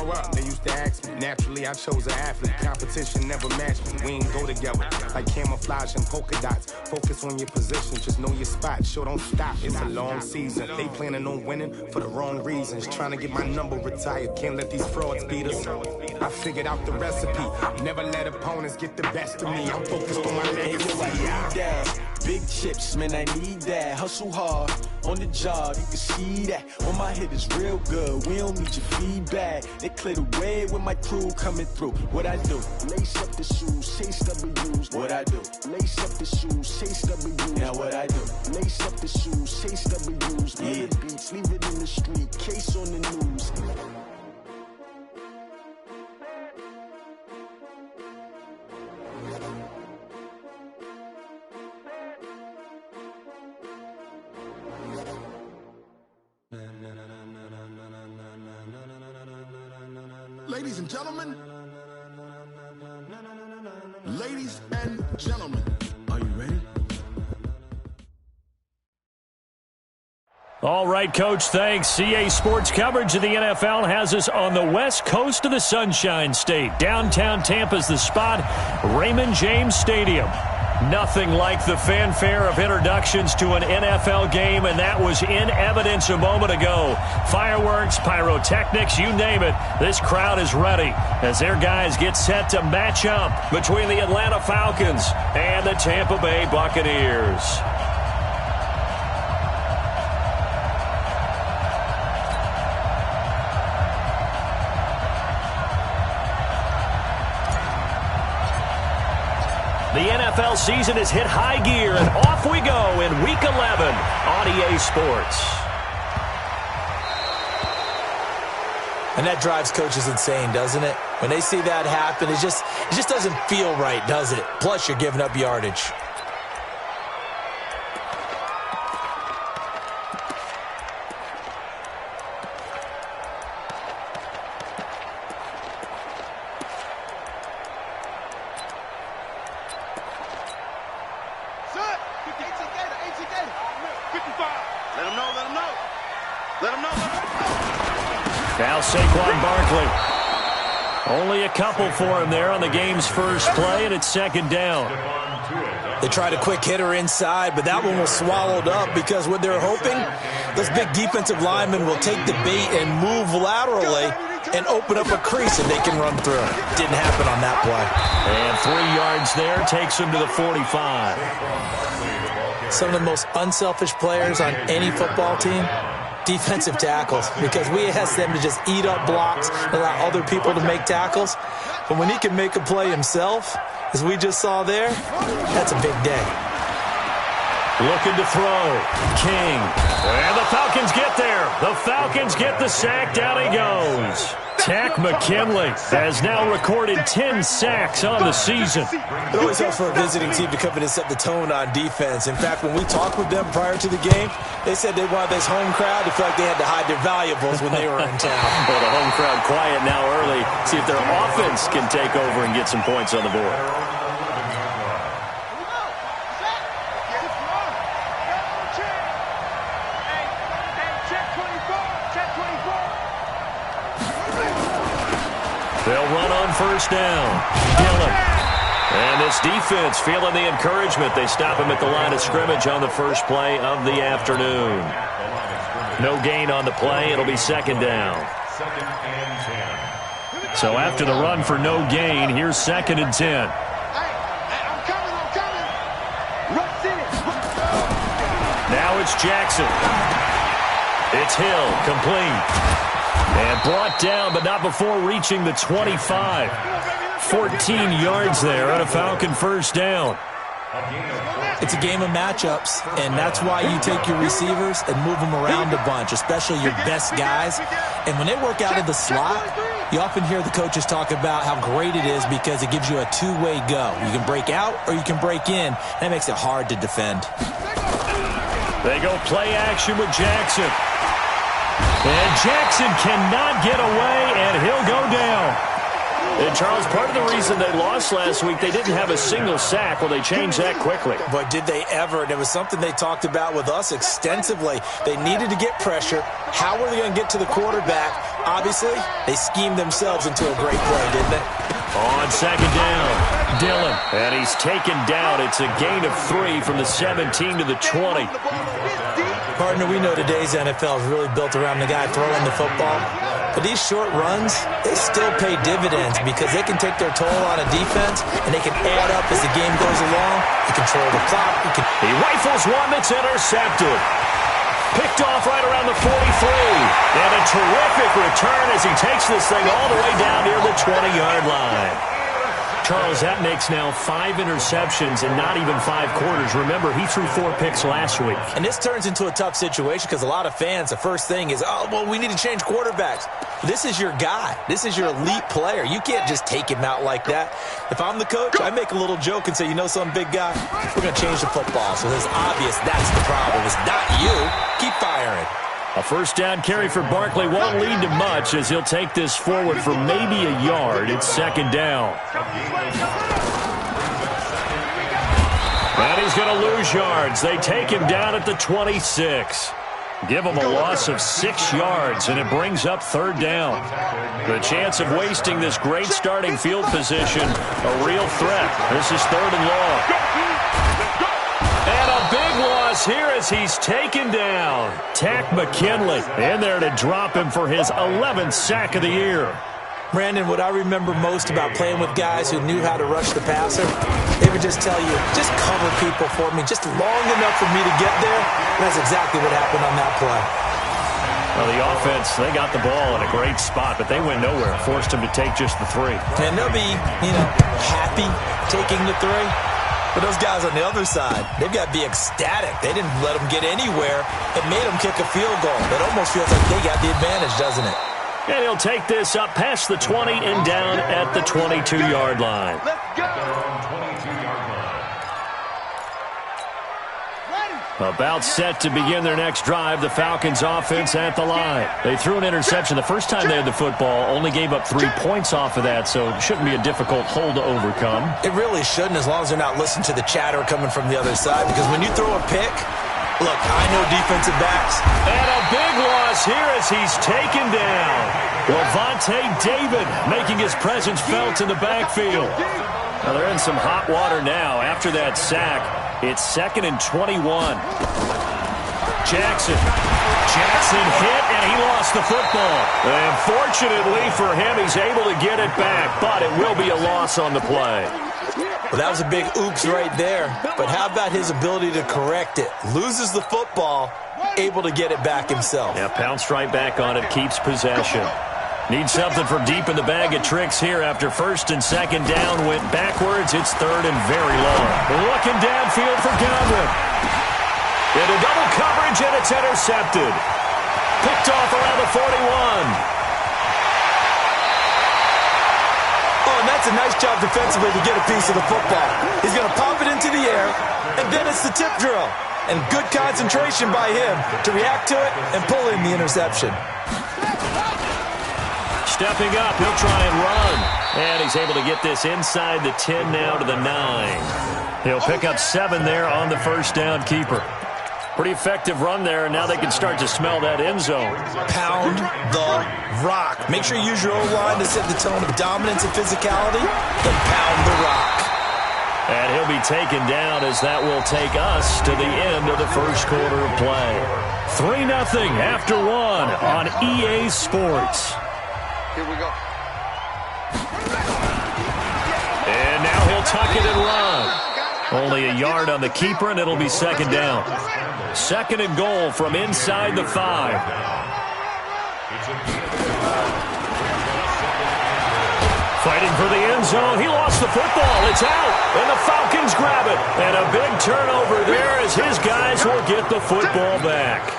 grow up? They used to ask me. Naturally, I chose an athlete. Competition never matched me. We ain't go together. Like camouflage and polka dots. Focus on your position. Just know your spot. Sure, don't stop. It's a long season. They planning on winning for the wrong reasons. Trying to get my number retired. Can't let these frauds beat us. I figured out the recipe. Never let opponents get the best of me. I'm focused on my legacy. Big chips, man, I need that. Hustle hard on the job, you can see that. On my hit is real good, we don't need your feedback. They clear the way with my crew coming through. What I do? Lace up the shoes, chase W's. What I do? Lace up the shoes, chase W's. Now what I do? Lace up the shoes, chase W's. Yeah. Beats, leave it in the street, case on the news. Ladies and gentlemen, are you ready? All right, Coach, thanks. CA Sports coverage of the NFL has us on the west coast of the Sunshine State. Downtown Tampa's the spot, Raymond James Stadium. Nothing like the fanfare of introductions to an NFL game, and that was in evidence a moment ago. Fireworks, pyrotechnics, you name it. This crowd is ready as their guys get set to match up between the Atlanta Falcons and the Tampa Bay Buccaneers. The NFL season has hit high gear, and off we go in Week 11 on EA Sports. And that drives coaches insane, doesn't it? When they see that happen, it just doesn't feel right, does it? Plus, you're giving up yardage. Now Saquon Barkley. Only a couple for him there on the game's first play, and it's second down. They tried a quick hitter inside, but that one was swallowed up because what they're hoping, those big defensive linemen will take the bait and move laterally and open up a crease and they can run through. Didn't happen on that play. And 3 yards there takes him to the 45. Some of the most unselfish players on any football team, defensive tackles, because we ask them to just eat up blocks and allow other people to make tackles. But when he can make a play himself, as we just saw there, that's a big day. Looking to throw. King. And the Falcons get there. The Falcons get the sack. Down he goes. Tack McKinley has now recorded 10 sacks on the season. It always helps for a visiting team to come in and set the tone on defense. In fact, when we talked with them prior to the game, they said they wanted this home crowd to feel like they had to hide their valuables when they were in town. Well, the home crowd quiet now early. See if their offense can take over and get some points on the board. They'll run on first down. Dillon. And this defense feeling the encouragement. They stop him at the line of scrimmage on the first play of the afternoon. No gain on the play. It'll be second down. So after the run for no gain, here's second and 10. Now it's Jackson. It's Hill, complete. And brought down, but not before reaching the 25. 14 yards there on a Falcon first down. It's a game of matchups, and that's why you take your receivers and move them around a bunch, especially your best guys. And when they work out of the slot, you often hear the coaches talk about how great it is because it gives you a two-way go. You can break out or you can break in. That makes it hard to defend. They go play action with Jackson. And Jackson cannot get away, and he'll go down. And, Charles, part of the reason they lost last week, they didn't have a single sack. Well, they changed that quickly. But did they ever? And it was something they talked about with us extensively. They needed to get pressure. How were they going to get to the quarterback? Obviously, they schemed themselves into a great play, didn't they? On second down, Dillon. And he's taken down. It's a gain of 3 from the 17 to the 20. Partner, we know today's NFL is really built around the guy throwing the football. But these short runs, they still pay dividends because they can take their toll on a defense, and they can add up as the game goes along. They control the clock. He rifles one that's intercepted. Picked off right around the 43. And a terrific return as he takes this thing all the way down near the 20-yard line. Charles, that makes now 5 interceptions in not even 5 quarters. Remember, he threw 4 picks last week. And this turns into a tough situation because a lot of fans, the first thing is, oh, well, we need to change quarterbacks. This is your guy. This is your elite player. You can't just take him out like that. If I'm the coach, I make a little joke and say, you know something, big guy? We're going to change the football. So it's obvious that's the problem. It's not you. Keep firing. A first down carry for Barkley won't lead to much as he'll take this forward for maybe a yard. It's second down. And he's going to lose yards. They take him down at the 26. Give him a loss of 6 yards, and it brings up third down. The chance of wasting this great starting field position, a real threat. This is third and long. And a big loss here as he's taken down. Tack McKinley in there to drop him for his 11th sack of the year. Brandon, what I remember most about playing with guys who knew how to rush the passer, they would just tell you, just cover people for me, just long enough for me to get there. And that's exactly what happened on that play. Well, the offense, they got the ball in a great spot, but they went nowhere. Forced him to take just the 3. And they'll be, happy taking the 3. But those guys on the other side, they've got to be ecstatic. They didn't let them get anywhere. It made them kick a field goal. It almost feels like they got the advantage, doesn't it? And he'll take this up past the 20 and down at the 22-yard line. Let's go! About set to begin their next drive, the Falcons offense at the line. They threw an interception the first time they had the football, only gave up 3 points off of that, so it shouldn't be a difficult hole to overcome. It really shouldn't, as long as they're not listening to the chatter coming from the other side, because when you throw a pick, look, I know defensive backs. And a big loss here as he's taken down. Levante David making his presence felt in the backfield. Now they're in some hot water now after that sack. It's 2nd and 21. Jackson hit, and he lost the football. And fortunately for him, he's able to get it back, but it will be a loss on the play. Well, that was a big oops right there. But how about his ability to correct it? Loses the football, able to get it back himself. Yeah, pounced right back on it, keeps possession. Needs something for deep in the bag of tricks here after 1st and 2nd down. Went backwards. It's 3rd and very long. Looking downfield for Godwin. Into double coverage, and it's intercepted. Picked off around the 41. Oh, and that's a nice job defensively to get a piece of the football. He's going to pop it into the air, and then it's the tip drill. And good concentration by him to react to it and pull in the interception. Stepping up, he'll try and run. And he's able to get this inside the 10 now to the 9. He'll pick up 7 there on the first down keeper. Pretty effective run there, and now they can start to smell that end zone. Pound the rock. Make sure you use your O-line to set the tone of dominance and physicality, then pound the rock. And he'll be taken down as that will take us to the end of the first quarter of play. 3-0 after 1 on EA Sports. Here we go. And now he'll tuck it and run. Only a yard on the keeper, and it'll be 2nd down. 2nd and goal from inside the 5. Fighting for the end zone. He lost the football. It's out. And the Falcons grab it. And a big turnover there as his guys will get the football back.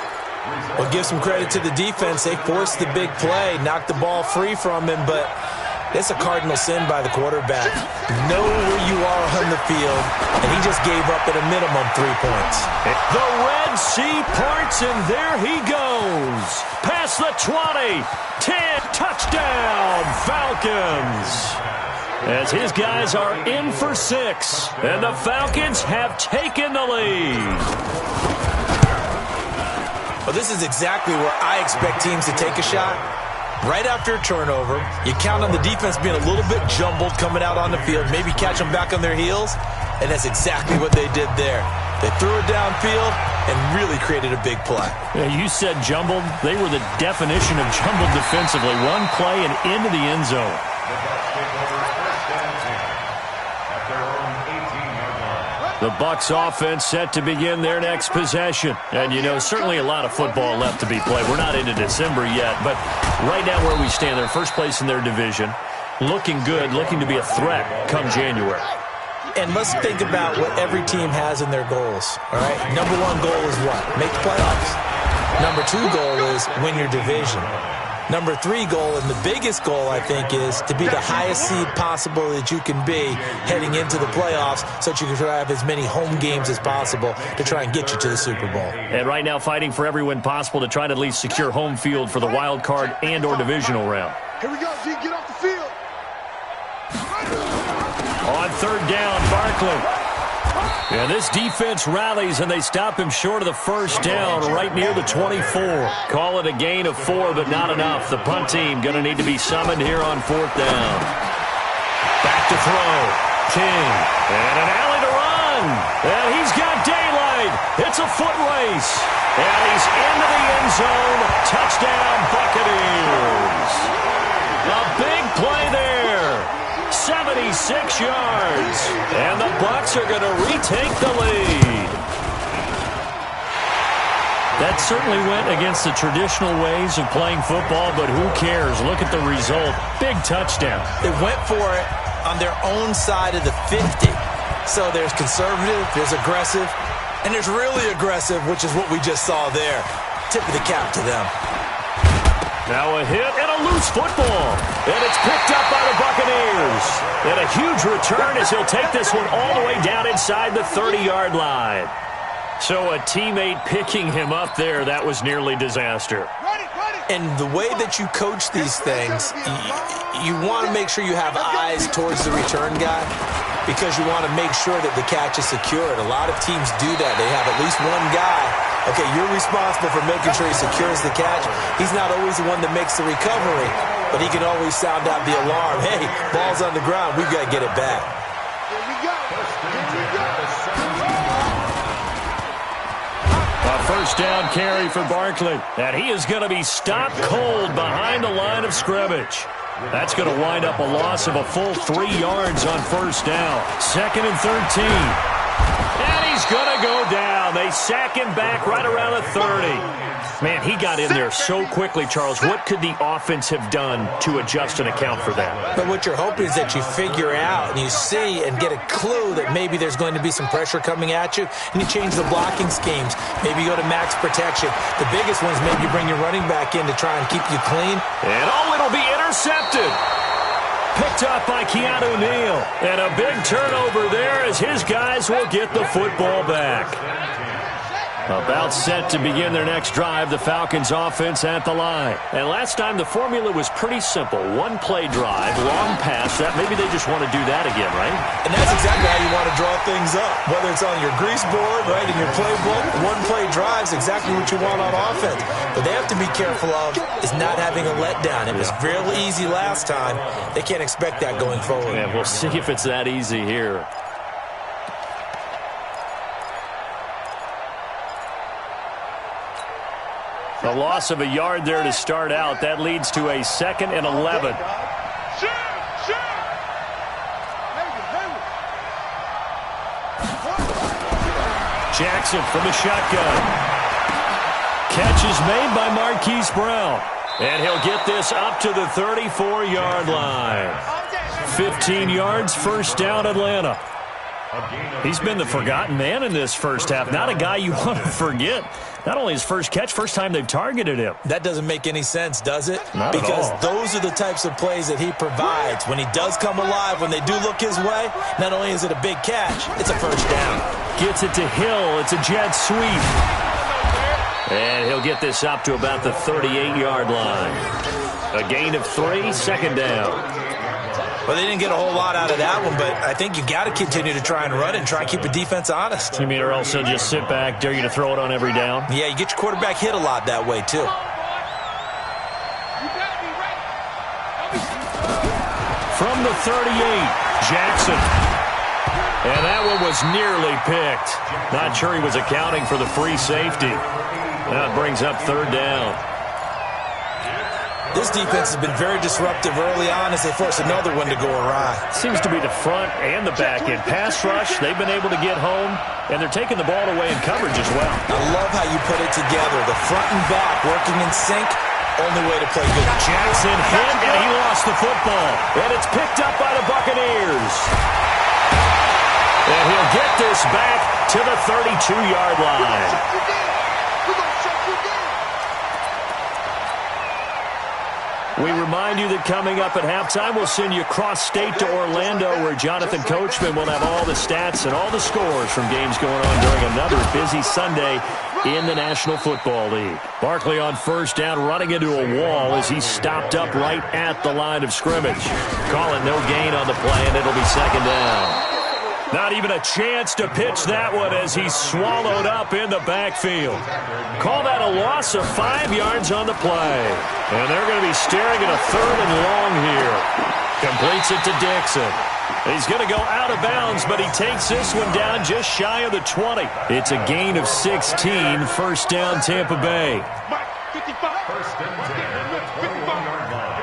Well, give some credit to the defense. They forced the big play, knocked the ball free from him, but it's a cardinal sin by the quarterback. Know where you are on the field, and he just gave up at a minimum 3 points. The Red Sea parts, and there he goes. Past the 20, 10, touchdown, Falcons. as his guys are in for 6, and the Falcons have taken the lead. Well, this is exactly where I expect teams to take a shot. Right after a turnover, you count on the defense being a little bit jumbled coming out on the field, maybe catch them back on their heels, and that's exactly what they did there. They threw it downfield and really created a big play. Yeah, you said jumbled. They were the definition of jumbled defensively. One play and into the end zone. The Bucs offense set to begin their next possession. And, you know, certainly a lot of football left to be played. We're not into December yet, but right now where we stand, they're first place in their division, looking good, looking to be a threat come January. And let's think about what every team has in their goals, all right? Number 1 goal is what? Make the playoffs. Number 2 goal is win your division. Number 3 goal, and the biggest goal, I think, is to be the highest seed possible that you can be heading into the playoffs so that you can try to have as many home games as possible to try and get you to the Super Bowl. And right now fighting for every win possible to try to at least secure home field for the wild card and or divisional round. Here we go, G. Get off the field. On 3rd down, Barkley. And this defense rallies, and they stop him short of the first down right near the 24. Call it a gain of 4, but not enough. The punt team going to need to be summoned here on 4th down. Back to throw. King. And an alley to run. And he's got daylight. It's a foot race. And he's into the end zone. Touchdown, Buccaneers. A big play there. 76 yards. And the Bucs are going to retake the lead. That certainly went against the traditional ways of playing football, but who cares? Look at the result. Big touchdown. They went for it on their own side of the 50. So there's conservative, there's aggressive, and there's really aggressive, which is what we just saw there. Tip of the cap to them. Now a hit and a loose football. And it's picked up by the Buccaneers. And a huge return as he'll take this one all the way down inside the 30-yard line. So a teammate picking him up there, that was nearly disaster. And the way that you coach these things, you want to make sure you have eyes towards the return guy because you want to make sure that the catch is secured. A lot of teams do that. They have at least one guy. Okay, you're responsible for making sure he secures the catch. He's not always the one that makes the recovery, but he can always sound out the alarm. Hey, ball's on the ground. We've got to get it back. Here we go. A first down carry for Barkley. And he is going to be stopped cold behind the line of scrimmage. That's going to wind up a loss of a full 3 yards on first down. 2nd and 13. And he's going to go down. They sack him back right around the 30. Man, he got in there so quickly, Charles. What could the offense have done to adjust and account for that? But what you're hoping is that you figure out and you see and get a clue that maybe there's going to be some pressure coming at you, and you change the blocking schemes. Maybe you go to max protection. The biggest one is maybe you bring your running back in to try and keep you clean. And it'll be intercepted. Picked up by Keanu Neal. And a big turnover there as his guys will get the football back. About set to begin their next drive, the Falcons offense at the line. And last time the formula was pretty simple. One play drive, long pass. That maybe they just want to do that again, right? And that's exactly how you want to draw things up. Whether it's on your grease board, right, in your playbook, one play drive is exactly what you want on offense. But they have to be careful of is not having a letdown. It was real easy last time. They can't expect that going forward. Yeah, we'll see if it's that easy here. A loss of a yard there to start out. That leads to a 2nd and 11. Jackson from the shotgun. Catch is made by Marquise Brown. And he'll get this up to the 34-yard line. 15 yards, first down, Atlanta. He's been the forgotten man in this first half. Not a guy you want to forget. Not only his first catch, first time they've targeted him. That doesn't make any sense, does it? Not because at all. Those are the types of plays that he provides. When he does come alive, when they do look his way, not only is it a big catch, it's a first down. Gets it to Hill. It's a jet sweep. And he'll get this up to about the 38-yard line. A gain of 3, 2nd down. Well, they didn't get a whole lot out of that one, but I think you got to continue to try and run and try and keep the defense honest. You mean or else they'll just sit back, dare you to throw it on every down? Yeah, you get your quarterback hit a lot that way, too. From the 38, Jackson. And that one was nearly picked. Not sure he was accounting for the free safety. That brings up third down. This defense has been very disruptive early on as they force another one to go awry. Seems to be the front and the back end. Pass rush, they've been able to get home, and they're taking the ball away in coverage as well. I love how you put it together. The front and back working in sync, only way to play good. Jackson hit, and he lost the football. And it's picked up by the Buccaneers. And he'll get this back to the 32-yard line. We remind you that coming up at halftime, we'll send you cross-state to Orlando, where Jonathan Coachman will have all the stats and all the scores from games going on during another busy Sunday in the National Football League. Barkley on first down, running into a wall as he's stopped up right at the line of scrimmage. Calling no gain on the play, and it'll be second down. Not even a chance to pitch that one as he's swallowed up in the backfield. Call that a loss of 5 yards on the play. And they're going to be staring at a third and long here. Completes it to Dixon. He's going to go out of bounds, but he takes this one down just shy of the 20. It's a gain of 16, first down Tampa Bay. First and 10, 21-yard line.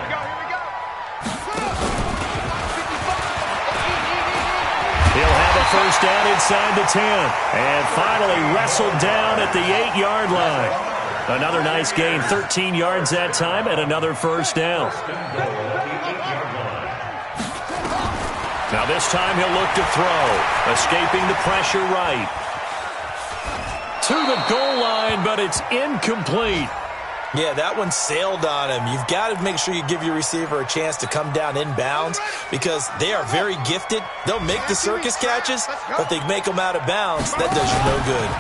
He'll have a first down inside the 10. And finally wrestled down at the 8-yard line. Another nice gain, 13 yards that time, and another first down. Now this time he'll look to throw. Escaping the pressure right. To the goal line, but it's incomplete. Yeah, that one sailed on him. You've got to make sure you give your receiver a chance to come down inbounds because they are very gifted. They'll make the circus catches, but they make them out of bounds. That does you no good.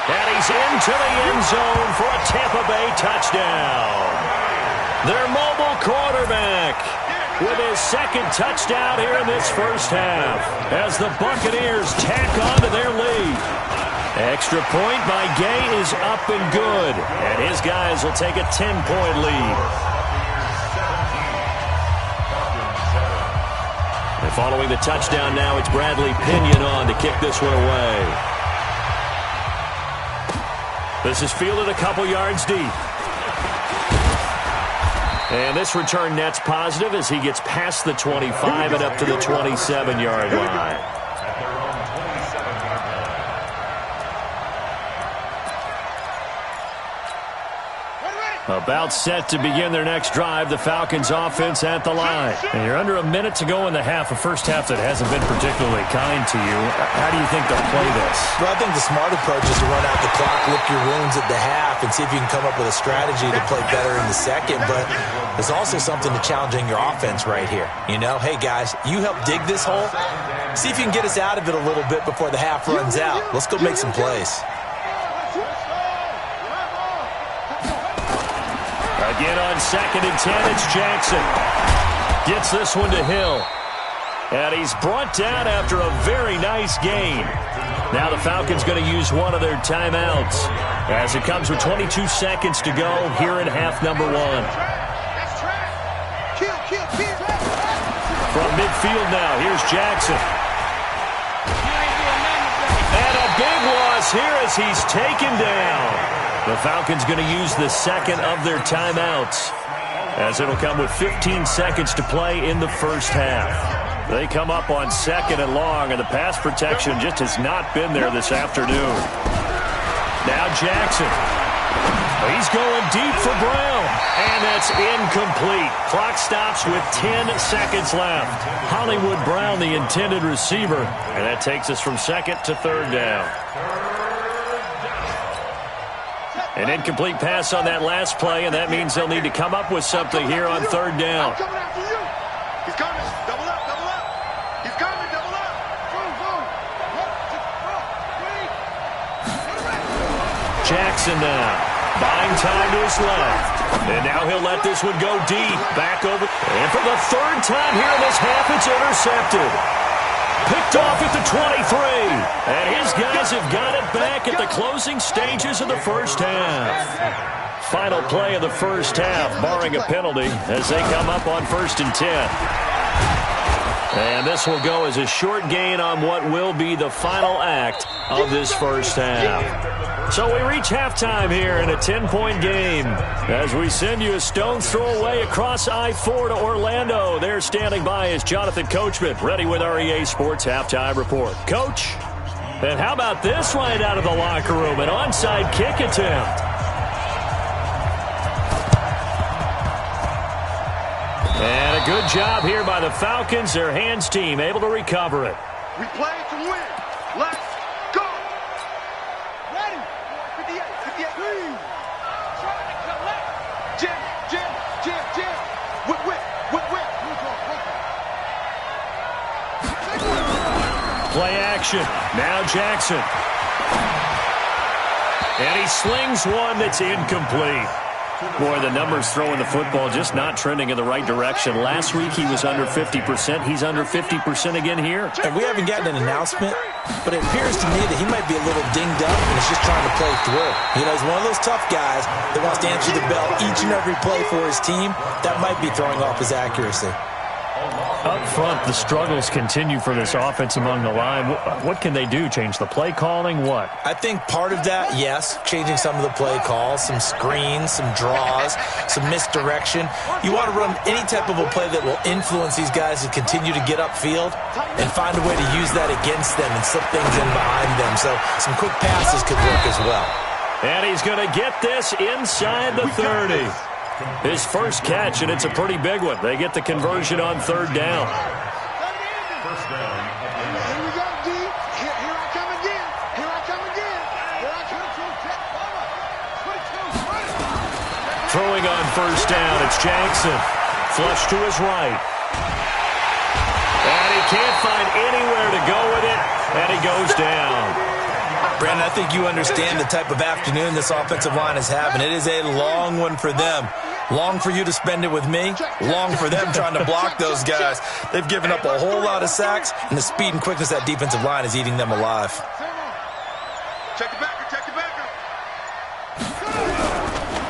And he's into the end zone for a Tampa Bay touchdown. Their mobile quarterback with his second touchdown here in this first half as the Buccaneers tack on to their lead. Extra point by Gay is up and good, and his guys will take a 10-point lead. And following the touchdown now, it's Bradley Pinion on to kick this one away. This is fielded a couple yards deep. And this return net's positive as he gets past the 25 and up to the 27-yard line. About set to begin their next drive, the Falcons offense at the line. And you're under a minute to go in the half, a first half that hasn't been particularly kind to you. How do you think they'll play this? Well, I think the smart approach is to run out the clock, lick your wounds at the half, and see if you can come up with a strategy to play better in the second. But there's also something to challenging your offense right here. You know, hey, guys, you help dig this hole. See if you can get us out of it a little bit before the half runs out. Let's go make some plays. Again on 2nd and 10, it's Jackson. Gets this one to Hill. And he's brought down after a very nice gain. Now the Falcons going to use one of their timeouts as it comes with 22 seconds to go here in half number 1. From midfield now, here's Jackson. And a big loss here as he's taken down. The Falcons going to use the second of their timeouts as it'll come with 15 seconds to play in the first half. They come up on 2nd and long, and the pass protection just has not been there this afternoon. Now Jackson. He's going deep for Brown, and that's incomplete. Clock stops with 10 seconds left. Hollywood Brown, the intended receiver, and that takes us from 2nd to 3rd down. An incomplete pass on that last play, and that means they'll need to come up with something here on 3rd down. He's coming. Double up, double up. He's coming, double up. Jackson now, buying time to his left. And now he'll let this one go deep. Back over. And for the third time here in this half, it's intercepted. Picked off at the 23. And his guys have got it back at the closing stages of the first half. Final play of the first half, barring a penalty, as they come up on 1st and 10. And this will go as a short gain on what will be the final act of this first half. So we reach halftime here in a 10-point game as we send you a stone's throw away across I-4 to Orlando. There standing by is Jonathan Coachman, ready with our EA Sports Halftime Report. Coach, and how about this right out of the locker room? An onside kick attempt. And a good job here by the Falcons, their hands team, able to recover it. We play to win. Let's go. Ready. 58, 58. Trying to collect. Jam. Whip. Play action. Now Jackson. And he slings one that's incomplete. Boy, the numbers throwing the football just not trending in the right direction. Last week he was under 50%. He's under 50% again here. And we haven't gotten an announcement, but it appears to me that he might be a little dinged up and is just trying to play through. You know, he's one of those tough guys that wants to answer the bell each and every play for his team. That might be throwing off his accuracy. Up front, the struggles continue for this offense among the line. What can they do? Change the play calling? What? I think part of that, yes, changing some of the play calls, some screens, some draws, some misdirection. You want to run any type of a play that will influence these guys to continue to get upfield and find a way to use that against them and slip things in behind them. So some quick passes could work as well. And he's going to get this inside the 30. His first catch, and it's a pretty big one. They get the conversion on 3rd down. First down. Here we go, D. Here I come again. Throwing on 1st down, it's Jackson. Flush to his right. And he can't find anywhere to go with it, and he goes down. Brandon, I think you understand the type of afternoon this offensive line is having. It is a long one for them. Long for you to spend it with me. Long for them trying to block those guys. They've given up a whole lot of sacks, and the speed and quickness of that defensive line is eating them alive. Check the backer.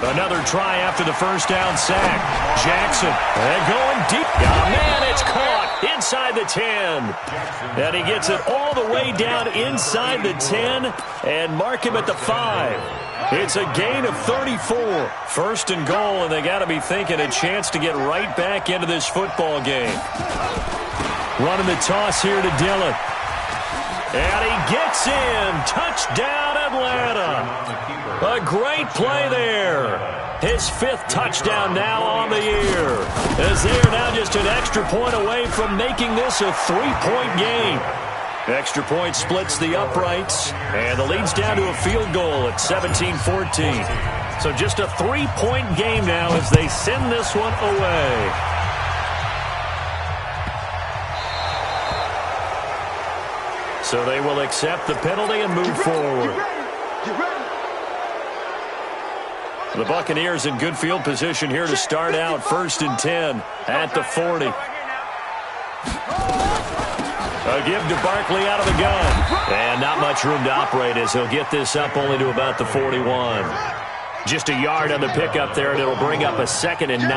Another try after the 1st down sack. Jackson, and going deep. Oh, man, it's caught inside the 10. And he gets it all the way down inside the 10 and mark him at the 5. It's a gain of 34. 1st and goal, and they got to be thinking a chance to get right back into this football game. Running the toss here to Dillon. And he gets in. Touchdown, Atlanta. A great play there. His 5th touchdown now on the year, as they are now just an extra point away from making this a 3-point game. Extra point splits the uprights, and the lead's down to a field goal at 17-14. So just a 3-point game now as they send this one away. So they will accept the penalty and move forward. The Buccaneers in good field position here to start out 1st and 10 at the 40. A give to Barkley out of the gun. And not much room to operate as he'll get this up only to about the 41. Just a yard on the pickup there, and it'll bring up a 2nd and 9.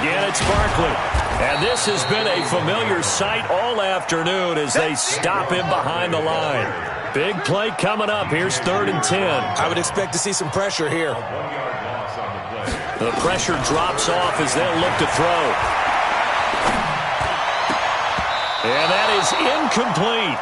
Again, it's Barkley. And this has been a familiar sight all afternoon as they stop him behind the line. Big play coming up. Here's 3rd and 10. I would expect to see some pressure here. The pressure drops off as they'll look to throw. And that is incomplete.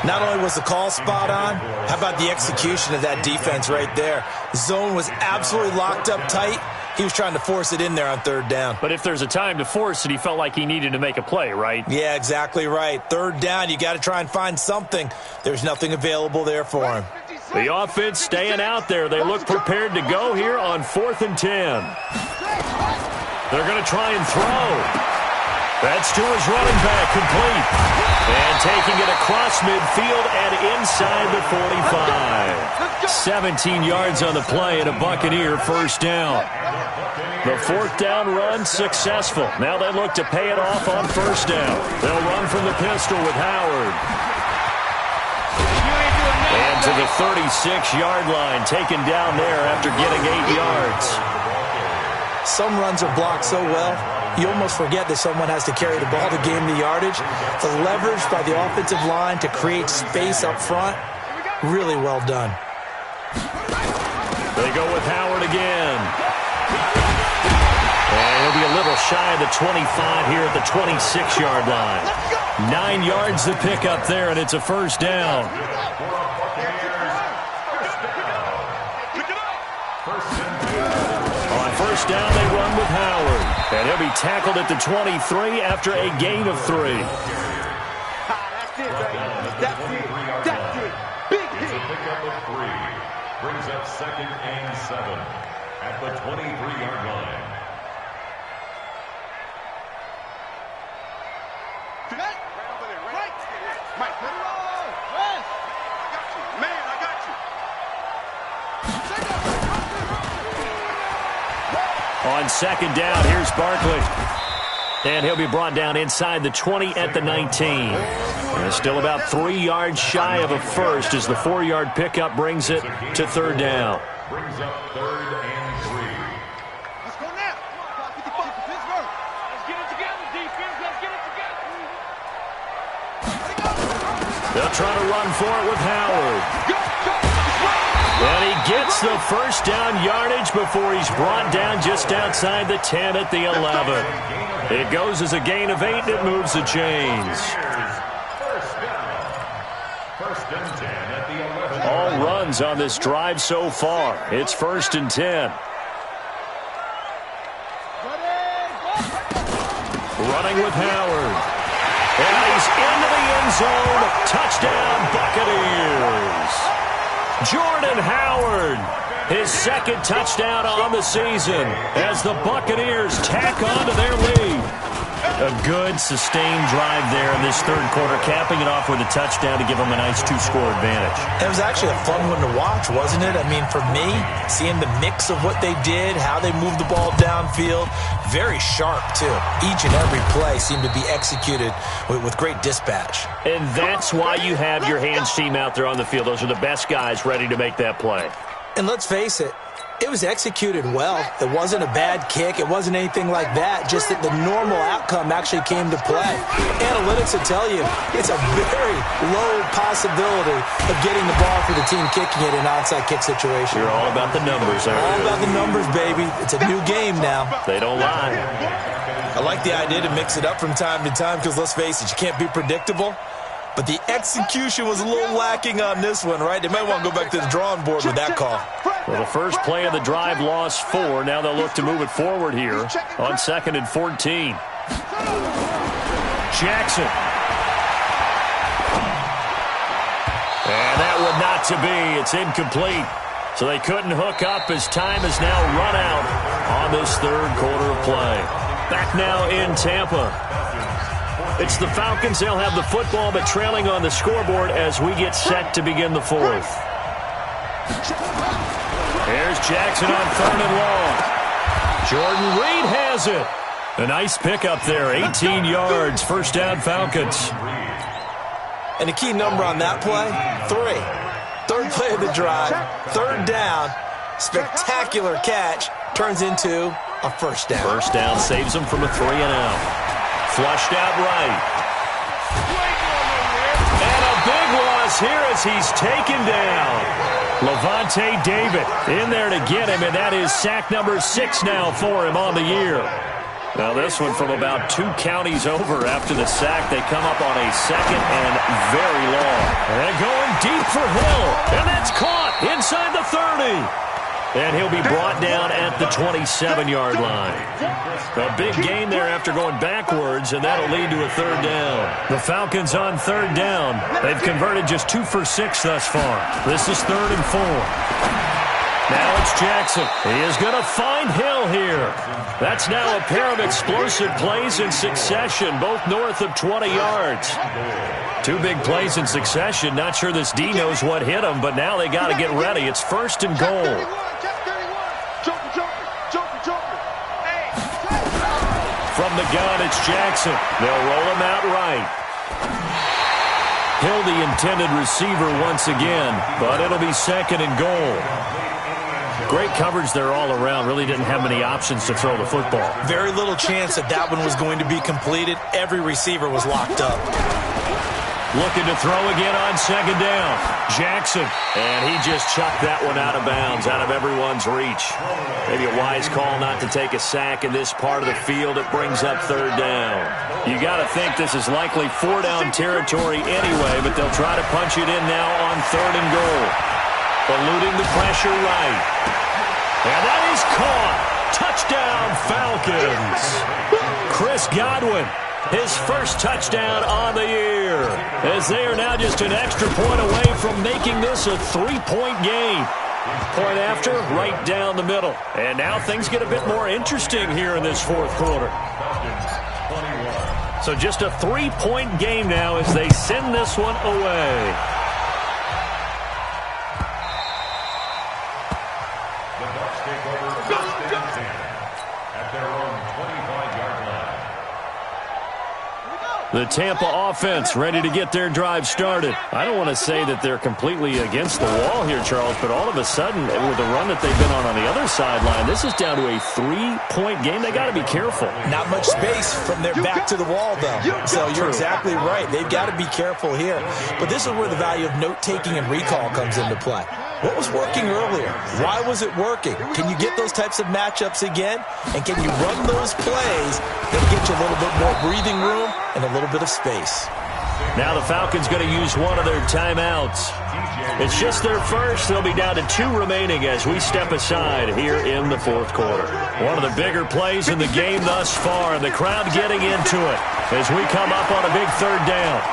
Not only was the call spot on, how about the execution of that defense right there? Zone was absolutely locked up tight. He was trying to force it in there on 3rd down. But if there's a time to force it, he felt like he needed to make a play, right? Yeah, exactly right. 3rd down, you got to try and find something. There's nothing available there for him. The offense staying out there. They look prepared to go here on 4th and 10. They're going to try and throw. That's to his running back, complete. And taking it across midfield and inside the 45. 17 yards on the play and a Buccaneer first down. The fourth down run successful. Now they look to pay it off on first down. They'll run from the pistol with Howard. And to the 36-yard line, taken down there after getting 8 yards. Some runs are blocked so well, you almost forget that someone has to carry the ball to gain the yardage. The leverage by the offensive line to create space up front, really well done. They go with Howard again. And he'll be a little shy of the 25 here at the 26-yard line. 9 yards to pick up there, and it's a first down. On first down, they run with Howard. And he'll be tackled at the 23 after a gain of 3. That's it, baby. That's it. That's it. Big hit. A pickup of 3. Brings up 2nd and 7 at the 23-yard line. Right over there, right. Mike, put it on. I got you. Man, I got you. On second down, here's Barkley. And he'll be brought down inside the 20 at the 19. And still about 3 yards shy of a first as the 4-yard pickup brings it to third down. Brings up 3rd and 3. Let's go now. Get the ball to Pittsburgh. Let's get it together, defense. Let's get it together. They'll try to run for it with Howard. And he gets the first down yardage before he's brought down just outside the 10 at the 11. It goes as a gain of 8, and it moves the chains. First and 10 at the 11. All runs on this drive so far. It's 1st and 10. Running with Howard. And he's into the end zone. Touchdown, Buccaneers. Jordan Howard, his 2nd touchdown on the season as the Buccaneers tack on to their lead. A good, sustained drive there in this third quarter, capping it off with a touchdown to give them a nice 2-score advantage. It was actually a fun one to watch, wasn't it? I mean, for me, seeing the mix of what they did, how they moved the ball downfield, very sharp, too. Each and every play seemed to be executed with great dispatch. And that's why you have your hands team out there on the field. Those are the best guys ready to make that play. And let's face it, it was executed well. It wasn't a bad kick. It wasn't anything like that. Just that the normal outcome actually came to play. Analytics will tell you it's a very low possibility of getting the ball for the team kicking it in an onside kick situation. You're all about the numbers, aren't you? All about the numbers, baby. It's a new game now. They don't lie. I like the idea to mix it up from time to time because, let's face it, you can't be predictable. But the execution was a little lacking on this one, right? They might want to go back to the drawing board with that call. Well, the first play of the drive lost 4. Now they'll look to move it forward here on 2nd and 14. Jackson. And that would not to be. It's incomplete. So they couldn't hook up as time has now run out on this third quarter of play. Back now in Tampa. It's the Falcons. They'll have the football, but trailing on the scoreboard as we get set to begin the fourth. Here's Jackson on 3rd and long. Jordan Reed has it. A nice pickup there, 18 yards, first down Falcons. And the key number on that play, 3. Third play of the drive, 3rd down, spectacular catch, turns into a first down. First down saves him from a 3-and-out. Flushed out right. And a big loss here as he's taken down. Levante David in there to get him, and that is sack number 6 now for him on the year. Now this one from about 2 counties over after the sack. They come up on a 2nd and very long. And going deep for Hill, and that's caught inside the 30. And he'll be brought down at the 27-yard line. A big gain there after going backwards, and that'll lead to a 3rd down. The Falcons on 3rd down. They've converted just 2 for 6 thus far. This is 3rd and 4. Now it's Jackson. He is going to find Hill here. That's now a pair of explosive plays in succession, both north of 20 yards. Two big plays in succession. Not sure this D knows what hit him, but now they got to get ready. It's 1st and goal. From the gun, it's Jackson. They'll roll him out right. Hill, the intended receiver once again, but it'll be 2nd and goal. Great coverage there all around. Really didn't have many options to throw the football. Very little chance that one was going to be completed. Every receiver was locked up. Looking to throw again on 2nd down. Jackson, and he just chucked that one out of bounds, out of everyone's reach. Maybe a wise call not to take a sack in this part of the field. It brings up 3rd down. You got to think this is likely 4-down territory anyway, but they'll try to punch it in now on 3rd and goal. Eluding the pressure right. And that is caught. Touchdown, Falcons. Chris Godwin, his first touchdown on the year, as they are now just an extra point away from making this a 3-point game. Point after, right down the middle. And now things get a bit more interesting here in this 4th quarter. So just a 3-point game now as they send this one away. The Tampa offense ready to get their drive started. I don't want to say that they're completely against the wall here, Charles, but all of a sudden, with the run that they've been on the other sideline, this is down to a 3-point game. They got to be careful. Not much space from their back to the wall, though. So you're exactly right. They've got to be careful here. But this is where the value of note-taking and recall comes into play. What was working earlier? Why was it working? Can you get those types of matchups again? And can you run those plays that get you a little bit more breathing room and a little bit of space? Now the Falcons going to use one of their timeouts. It's just their first. They'll be down to 2 remaining as we step aside here in the 4th quarter. One of the bigger plays in the game thus far, and the crowd getting into it as we come up on a big 3rd down.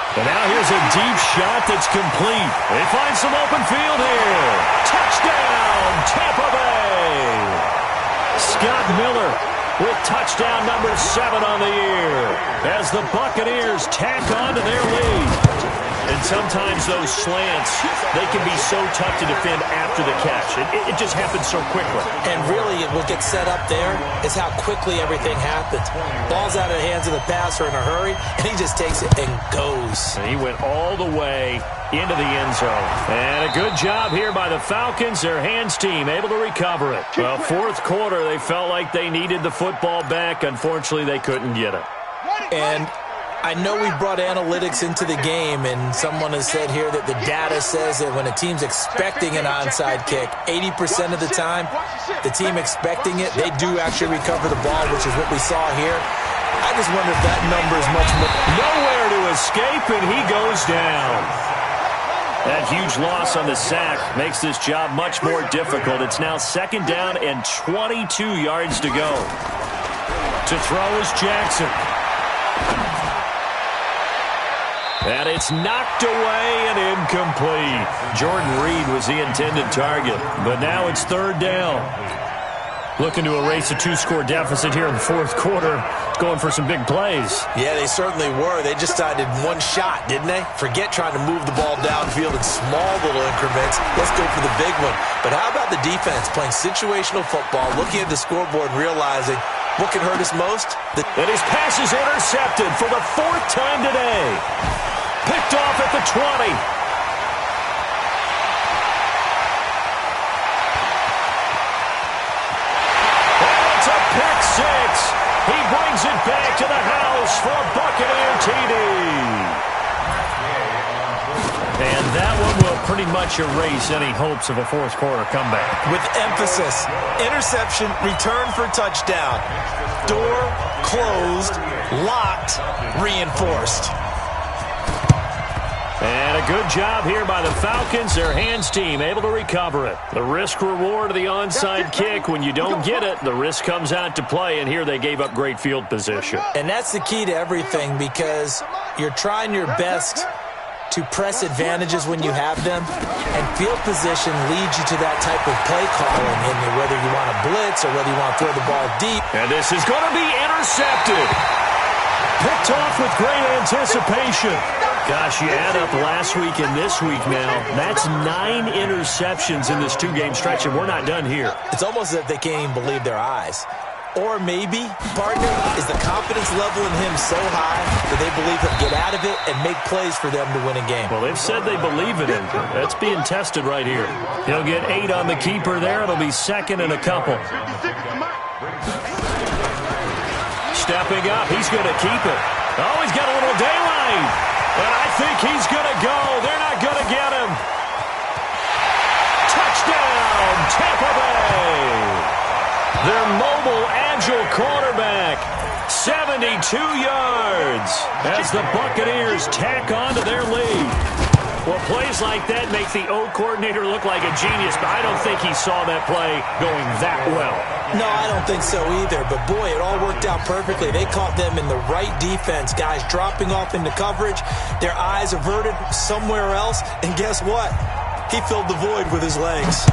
And now here's a deep shot that's complete. They find some open field here. Touchdown, Tampa Bay. Scott Miller with touchdown number 7 on the year as the Buccaneers tack on to their lead. And sometimes those slants, they can be so tough to defend after the catch. It just happens so quickly. And really, what gets set up there is how quickly everything happens. Ball's out of the hands of the passer in a hurry, and he just takes it and goes. And he went all the way into the end zone. And a good job here by the Falcons. Their hands team able to recover it. Well, 4th quarter, they felt like they needed the football back. Unfortunately, they couldn't get it. And I know we brought analytics into the game, and someone has said here that the data says that when a team's expecting an onside kick, 80% of the time, the team expecting it, they do actually recover the ball, which is what we saw here. I just wonder if that number is much more. Nowhere to escape, and he goes down. That huge loss on the sack makes this job much more difficult. It's now 2nd down and 22 yards to go. To throw is Jackson. And it's knocked away and incomplete. Jordan Reed was the intended target, but now it's 3rd down. Looking to erase a 2-score deficit here in the 4th quarter. Going for some big plays. Yeah, they certainly were. They just decided one shot, didn't they? Forget trying to move the ball downfield in small little increments. Let's go for the big one. But how about the defense playing situational football, looking at the scoreboard and realizing what can hurt us most? And his pass is intercepted for the 4th time today. Picked off at the 20. And it's a pick 6. He brings it back to the house for a Buccaneer TD. And that one will pretty much erase any hopes of a 4th quarter comeback. With emphasis, interception, return for touchdown. Door closed, locked, reinforced. And a good job here by the Falcons. Their hands team able to recover it. The risk-reward of the onside kick. When you don't get it, the risk comes out to play, and here they gave up great field position. And that's the key to everything, because you're trying your best to press advantages when you have them, and field position leads you to that type of play calling, in whether you want to blitz or whether you want to throw the ball deep. And this is going to be intercepted. Picked off with great anticipation. Gosh, you add up last week and this week now, that's 9 interceptions in this 2-game stretch, and we're not done here. It's almost as if they can't even believe their eyes. Or maybe, partner, is the confidence level in him so high that they believe he'll get out of it and make plays for them to win a game. Well, they've said they believe in him. That's being tested right here. He'll get 8 on the keeper there. It'll be second and a couple. Stepping up, he's going to keep it. Oh, he's got a little daylight. And I think he's going to go. They're not going to get him. Touchdown, Tampa Bay. Their mobile, agile quarterback, 72 yards as the Buccaneers tack on to their lead. Well, plays like that make the O coordinator look like a genius, but I don't think he saw that play going that well. No, I don't think so either, but boy, it all worked out perfectly. They caught them in the right defense, guys dropping off into coverage, their eyes averted somewhere else, and guess what? He filled the void with his legs.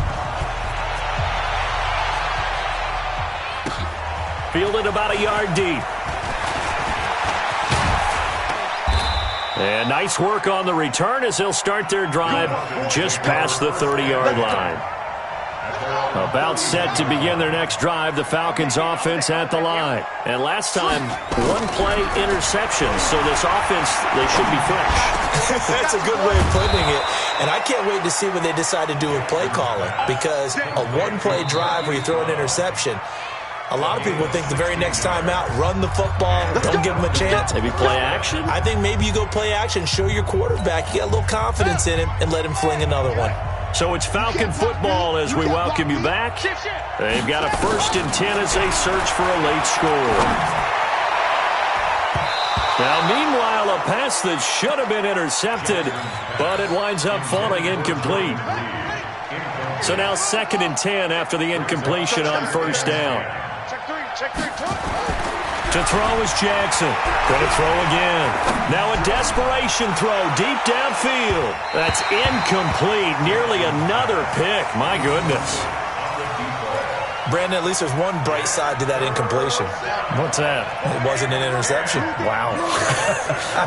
Fielded about a yard deep. And nice work on the return as they'll start their drive just past the 30-yard line. About set to begin their next drive, the Falcons offense at the line. And last time, 1-play interception, so this offense, they should be fresh. That's a good way of putting it. And I can't wait to see what they decide to do with play calling, because a 1-play drive where you throw an interception, a lot of people think the very next time out, run the football, don't give them a chance. Maybe play action? I think maybe you go play action, show your quarterback you got a little confidence in him, and let him fling another one. So it's Falcon football as we welcome you back. They've got a 1st and 10 as they search for a late score. Now, meanwhile, a pass that should have been intercepted, but it winds up falling incomplete. So now 2nd and 10 after the incompletion on 1st down. To throw is Jackson. Going to throw again. Now a desperation throw deep downfield. That's incomplete. Nearly another pick. My goodness. Brandon, at least there's one bright side to that incompletion. What's that? It wasn't an interception. Wow.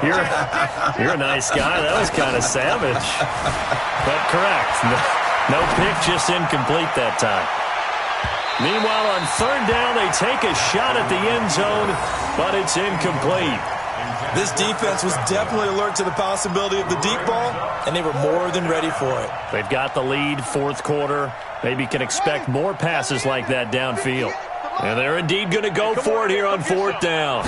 You're a nice guy. That was kind of savage. But correct. No pick, just incomplete that time. Meanwhile, on 3rd down, they take a shot at the end zone, but it's incomplete. This defense was definitely alert to the possibility of the deep ball, and they were more than ready for it. They've got the lead, 4th quarter. Maybe can expect more passes like that downfield. And they're indeed going to go for it here on 4th down.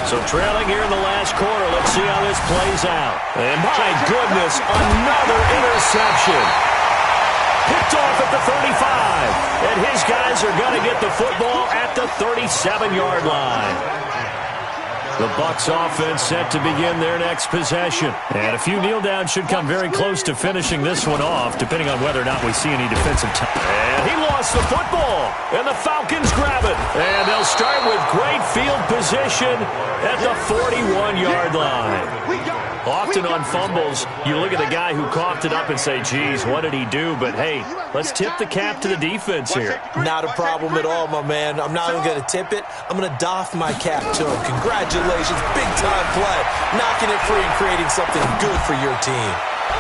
So trailing here in the last quarter, let's see how this plays out. And my goodness, another interception. Picked off at the 35, and his guys are going to get the football at the 37-yard line. The Bucs offense set to begin their next possession. And a few kneel downs should come very close to finishing this one off, depending on whether or not we see any defensive time. And he lost the football, and the Falcons grab it. And they'll start with great field position at the 41-yard line. Often on fumbles, you look at the guy who coughed it up and say, geez, what did he do? But, hey, let's tip the cap to the defense here. Not a problem at all, my man. I'm not even going to tip it. I'm going to doff my cap to him. Congratulations. Big-time play. Knocking it free and creating something good for your team.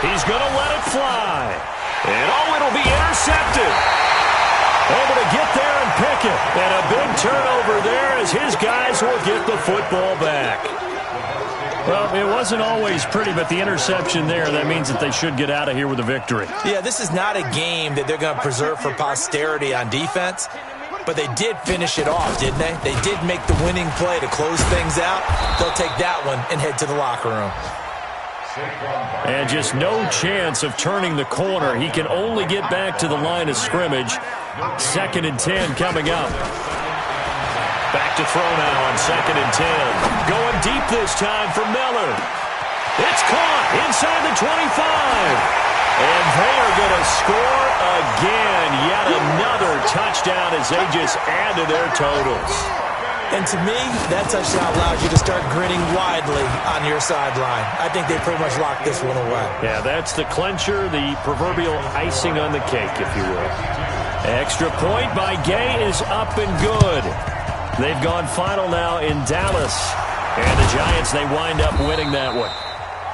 He's going to let it fly. And, it'll be intercepted. Able to get there and pick it. And a big turnover there as his guys will get the football back. Well, it wasn't always pretty, but the interception there, that means that they should get out of here with a victory. Yeah, this is not a game that they're going to preserve for posterity on defense, but they did finish it off, didn't they? They did make the winning play to close things out. They'll take that one and head to the locker room. And just no chance of turning the corner. He can only get back to the line of scrimmage. 2nd and 10 coming up. Back to throw now on 2nd and 10. Going deep this time for Miller. It's caught inside the 25. And they are going to score again. Yet another touchdown as they just add to their totals. And to me, that touchdown allows you to start grinning widely on your sideline. I think they pretty much locked this one away. Yeah, that's the clincher, the proverbial icing on the cake, if you will. Extra point by Gay is up and good. They've gone final now in Dallas. And the Giants, they wind up winning that one.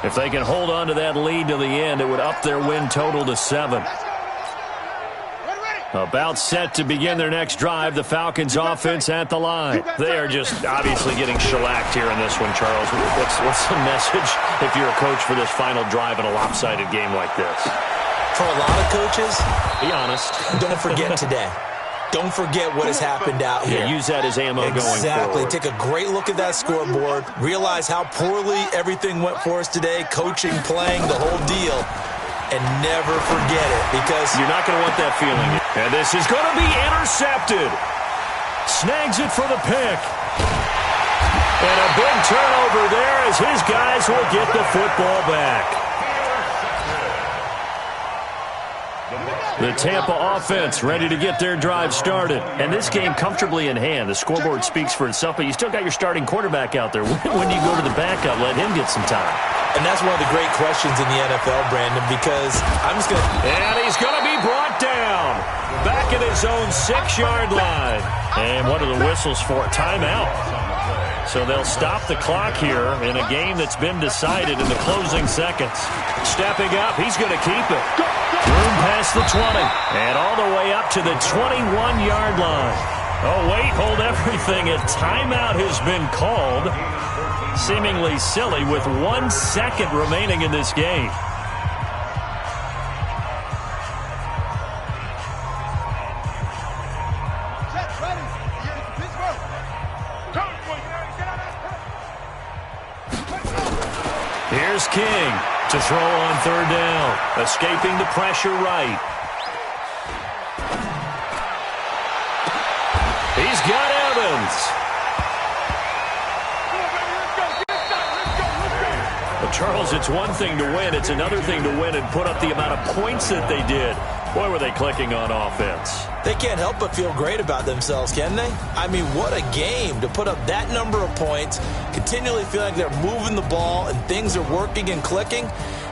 If they can hold on to that lead to the end, it would up their win total to 7. About set to begin their next drive, the Falcons offense at the line. They are just obviously getting shellacked here in this one, Charles. What's the message if you're a coach for this final drive in a lopsided game like this? For a lot of coaches, be honest. Don't forget today. Don't forget what has happened out here. Yeah, use that as ammo going forward. Exactly. Take a great look at that scoreboard. Realize how poorly everything went for us today. Coaching, playing, the whole deal. And never forget it, because you're not going to want that feeling. And this is going to be intercepted. Snags it for the pick. And a big turnover there as his guys will get the football back. The Tampa offense ready to get their drive started. And this game comfortably in hand. The scoreboard speaks for itself, but you still got your starting quarterback out there. When do you go to the backup? Let him get some time. And that's one of the great questions in the NFL, Brandon, because I'm just going to... And he's going to be brought down. Back at his own 6-yard line. And what are the whistles for? Timeout. So they'll stop the clock here in a game that's been decided in the closing seconds. Stepping up, he's going to keep it. Room past the 20. And all the way up to the 21-yard line. Oh, wait, hold everything. A timeout has been called. Seemingly silly with 1 second remaining in this game. Here's King to throw on 3rd down. Escaping the pressure right. He's got Evans. Charles, it's one thing to win. It's another thing to win and put up the amount of points that they did. Boy, were they clicking on offense. They can't help but feel great about themselves, can they? I mean, what a game to put up that number of points, continually feel like they're moving the ball and things are working and clicking.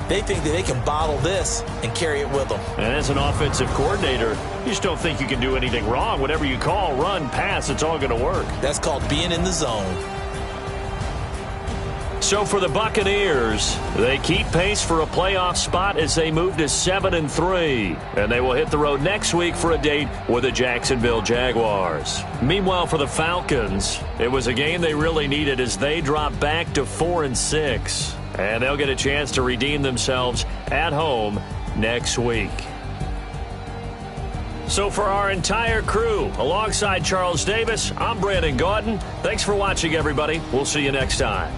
They think that they can bottle this and carry it with them. And as an offensive coordinator, you just don't think you can do anything wrong. Whatever you call, run, pass, it's all going to work. That's called being in the zone. So for the Buccaneers, they keep pace for a playoff spot as they move to 7-3. And they will hit the road next week for a date with the Jacksonville Jaguars. Meanwhile, for the Falcons, it was a game they really needed as they drop back to 4-6. And they'll get a chance to redeem themselves at home next week. So for our entire crew, alongside Charles Davis, I'm Brandon Gaudin. Thanks for watching, everybody. We'll see you next time.